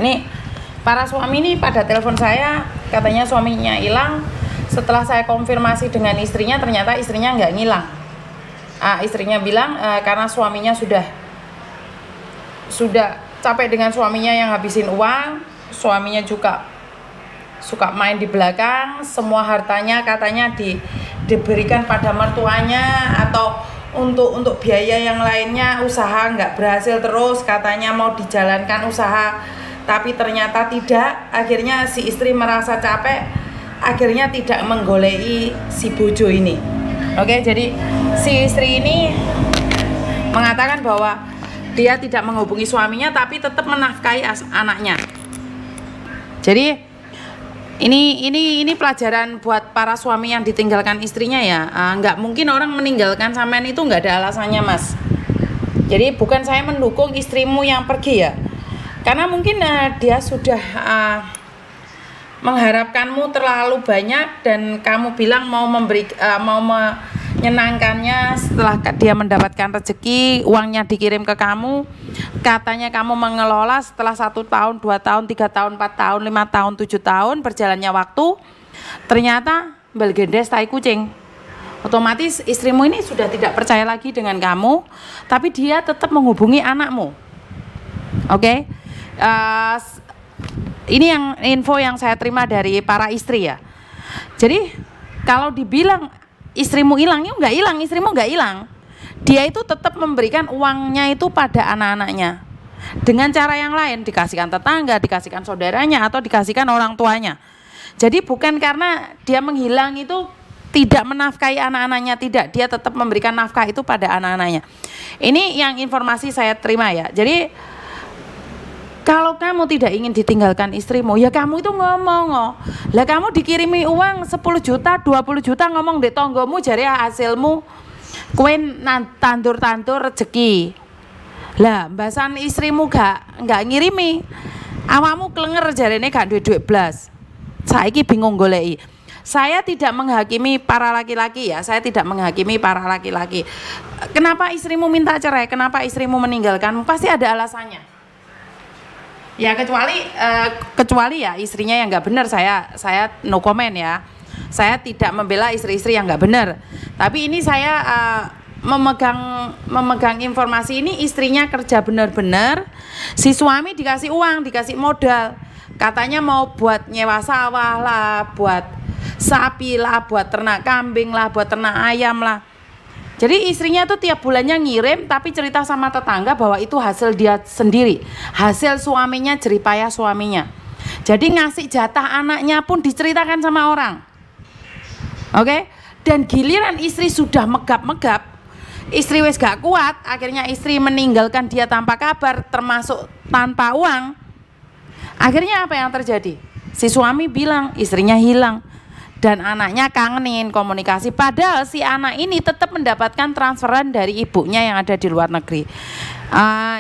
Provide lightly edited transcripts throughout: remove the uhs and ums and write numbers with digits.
Ini para suami ini pada telepon saya, katanya suaminya hilang. Setelah saya konfirmasi dengan istrinya, ternyata istrinya nggak ngilang. Istrinya bilang karena suaminya sudah capek dengan suaminya yang habisin uang, suaminya juga suka main di belakang, semua hartanya katanya diberikan pada mertuanya, atau untuk biaya yang lainnya, usaha nggak berhasil terus, katanya mau dijalankan usaha tapi ternyata tidak. Akhirnya si istri merasa capek, akhirnya tidak menggolei si bojo ini. Oke, jadi si istri ini mengatakan bahwa dia tidak menghubungi suaminya tapi tetap menafkahi anaknya. Jadi ini pelajaran buat para suami yang ditinggalkan istrinya ya. Nggak mungkin orang meninggalkan sampean itu nggak ada alasannya, Mas. Jadi bukan saya mendukung istrimu yang pergi ya, karena mungkin dia sudah mengharapkanmu terlalu banyak dan kamu bilang mau menyenangkannya. Setelah dia mendapatkan rezeki, uangnya dikirim ke kamu, katanya kamu mengelola. Setelah 1 tahun, 2 tahun, 3 tahun, 4 tahun, 5 tahun, 7 tahun berjalannya waktu, ternyata belgendes tai kucing. Otomatis istrimu ini sudah tidak percaya lagi dengan kamu, tapi dia tetap menghubungi anakmu. Oke? Ini yang info yang saya terima dari para istri ya. Jadi kalau dibilang istrimu hilang, ya nggak hilang, istrimu nggak hilang. Dia itu tetap memberikan uangnya itu pada anak-anaknya dengan cara yang lain, dikasihkan tetangga, dikasihkan saudaranya, atau dikasihkan orang tuanya. Jadi bukan karena dia menghilang itu tidak menafkahi anak-anaknya, tidak, dia tetap memberikan nafkah itu pada anak-anaknya. Ini yang informasi saya terima ya. Jadi kalau kamu tidak ingin ditinggalkan istrimu, ya kamu itu ngomong. Lah kamu dikirimi uang 10 juta, 20 juta, ngomong di tonggomu jare hasilmu kowe tandur-tandur rezeki. Lah mbasan istrimu gak ngirimi, awakmu klenger jarene gak duwe duit blas. Saiki bingung goleki. Saya tidak menghakimi para laki-laki ya, saya tidak menghakimi para laki-laki. Kenapa istrimu minta cerai? Kenapa istrimu meninggalkanmu? Pasti ada alasannya. Ya kecuali ya istrinya yang nggak benar, saya no comment ya. Saya tidak membela istri-istri yang nggak benar. Tapi ini saya memegang informasi ini, istrinya kerja benar-benar, si suami dikasih uang, dikasih modal, katanya mau buat nyewa sawah lah, buat sapi lah, buat ternak kambing lah, buat ternak ayam lah. Jadi istrinya tuh tiap bulannya ngirim, tapi cerita sama tetangga bahwa itu hasil dia sendiri, hasil suaminya, jeripayah suaminya. Jadi ngasih jatah anaknya pun diceritakan sama orang. Oke? Dan giliran istri sudah megap-megap, istri wes gak kuat, akhirnya istri meninggalkan dia tanpa kabar, termasuk tanpa uang. Akhirnya apa yang terjadi? Si suami bilang istrinya hilang dan anaknya kangenin komunikasi, padahal si anak ini tetap mendapatkan transferan dari ibunya yang ada di luar negeri.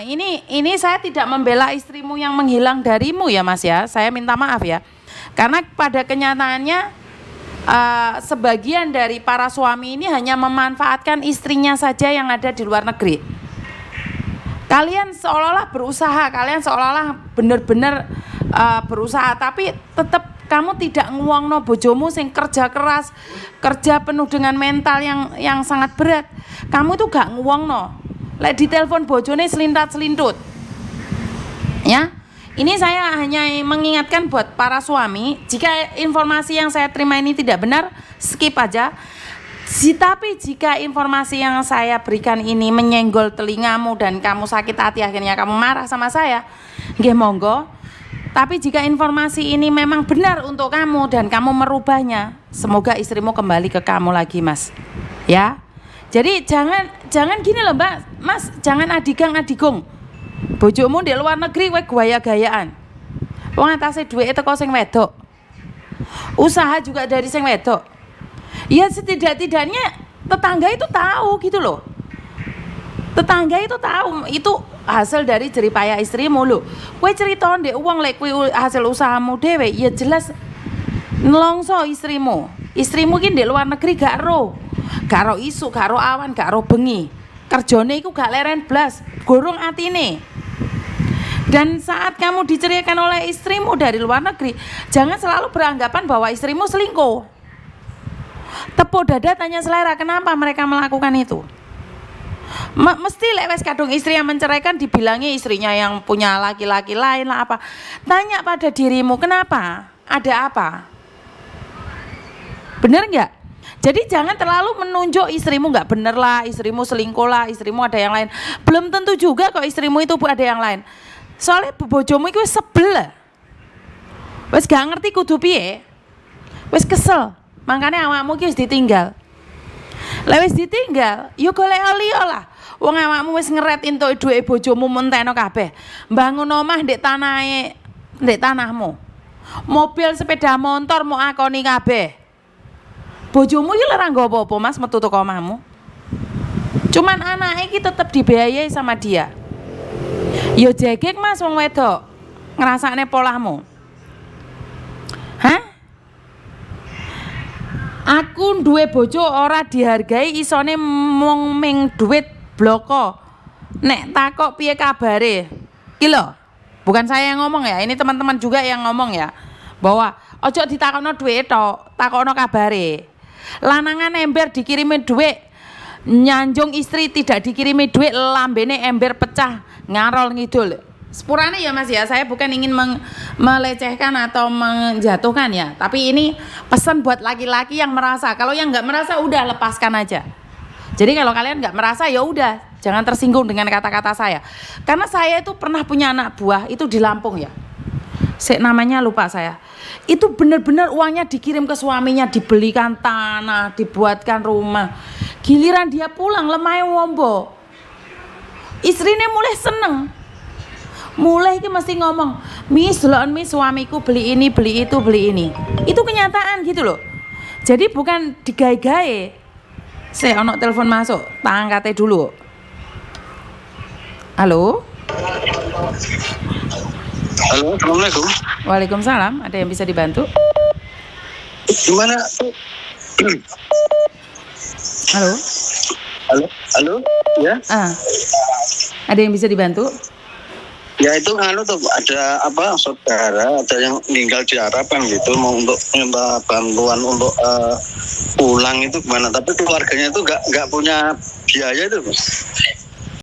Ini saya tidak membela istrimu yang menghilang darimu ya Mas ya, saya minta maaf ya, karena pada kenyataannya sebagian dari para suami ini hanya memanfaatkan istrinya saja yang ada di luar negeri. Kalian seolah-olah berusaha, kalian seolah-olah benar-benar berusaha, tapi tetap kamu tidak nguangno bojomu sing kerja keras, kerja penuh dengan mental yang sangat berat. Kamu itu gak nguangno. Lek ditelepon bojone selintat-selintut. Ya. Ini saya hanya mengingatkan buat para suami, jika informasi yang saya terima ini tidak benar, skip aja. Tapi jika informasi yang saya berikan ini menyenggol telingamu dan kamu sakit hati, akhirnya kamu marah sama saya, nggih monggo. Tapi jika informasi ini memang benar untuk kamu dan kamu merubahnya, semoga istrimu kembali ke kamu lagi, Mas. Ya. Jadi jangan gini loh, Mbak. Mas, jangan adigang-adigung. Bojomu di luar negeri kowe gaya-gayaan. Wong atase duwike teko sing wedok. Usaha juga dari sing wedok. Ya setidak-tidaknya tetangga itu tahu gitu loh. Tetangga itu tahu itu hasil dari jeripaya istrimu loh. Kowe cerita ndek uang lek kowe hasil usahamu dhewe, ya jelas nelongso istrimu. Istrimu ki ndek luar negeri gak ro isu, gak ro awan, gak ro bengi. Kerjane iku gak leren blas, gorong atine. Dan saat kamu diceraikan oleh istrimu dari luar negeri, jangan selalu beranggapan bahwa istrimu selingkuh. Tepuk dada, tanya selera, kenapa mereka melakukan itu. Mesti lewes kadung istri yang menceraikan dibilangi istrinya yang punya laki-laki lain lah apa. Tanya pada dirimu, kenapa? Ada apa? Bener nggak? Jadi jangan terlalu menunjuk istrimu nggak bener lah, istrimu selingkuh lah, istrimu ada yang lain. Belum tentu juga kok istrimu itu ada yang lain. Soalnya bojomu itu sebel. Wes gak ngerti kudu piye. Wes kesel. Makanya awakmu ki wis ditinggal. Lah wis ditinggal, yo golek liya lah. Wong awakmu wis ngeret entuk duwe bojomu menteno kabeh. Mbangun omah ndek tanahmu. Mobil, sepeda motor mau akoni kabeh. Bojomu iki ora nggo apa-apa, Mas, metu teko omahmu. Cuman anake iki tetep dibiayai sama dia. Yo jegek, Mas, wong wedok. Ngrasakne polahmu. Hah? Aku duwe bojo ora dihargai isone mung ming duit bloko. Nek takok piye kabare? Iki lho, bukan saya yang ngomong ya, ini teman-teman juga yang ngomong ya. Bahwa ojo ditakokno duit tok, takokno kabare. Lanangan ember dikirimi duit, nyanjung istri tidak dikirimi duit, lambene ember pecah, ngarol ngidul. Sepurane ya Mas ya, saya bukan ingin melecehkan atau menjatuhkan ya, tapi ini pesan buat laki-laki yang merasa. Kalau yang nggak merasa udah lepaskan aja. Jadi kalau kalian nggak merasa ya udah, jangan tersinggung dengan kata-kata saya. Karena saya itu pernah punya anak buah itu di Lampung ya. Namanya lupa saya. Itu benar-benar uangnya dikirim ke suaminya, dibelikan tanah, dibuatkan rumah. Giliran dia pulang lemah wombo. Istrinya mulai seneng. Mulai ki mesti ngomong, "Mis, delok mis suamiku beli ini, beli itu, beli ini." Itu kenyataan gitu loh. Jadi bukan digawe-gawe. Saya ono telepon masuk, tak angkate dulu. Halo? Halo, Assalamualaikum. Waalaikumsalam, ada yang bisa dibantu? Gimana? Halo? Halo, ya? Ada yang bisa dibantu? Ya itu tuh ada apa saudara ada yang meninggal di Arab kan gitu mau untuk minta bantuan untuk pulang itu gimana, tapi keluarganya itu nggak punya biaya itu, Mas.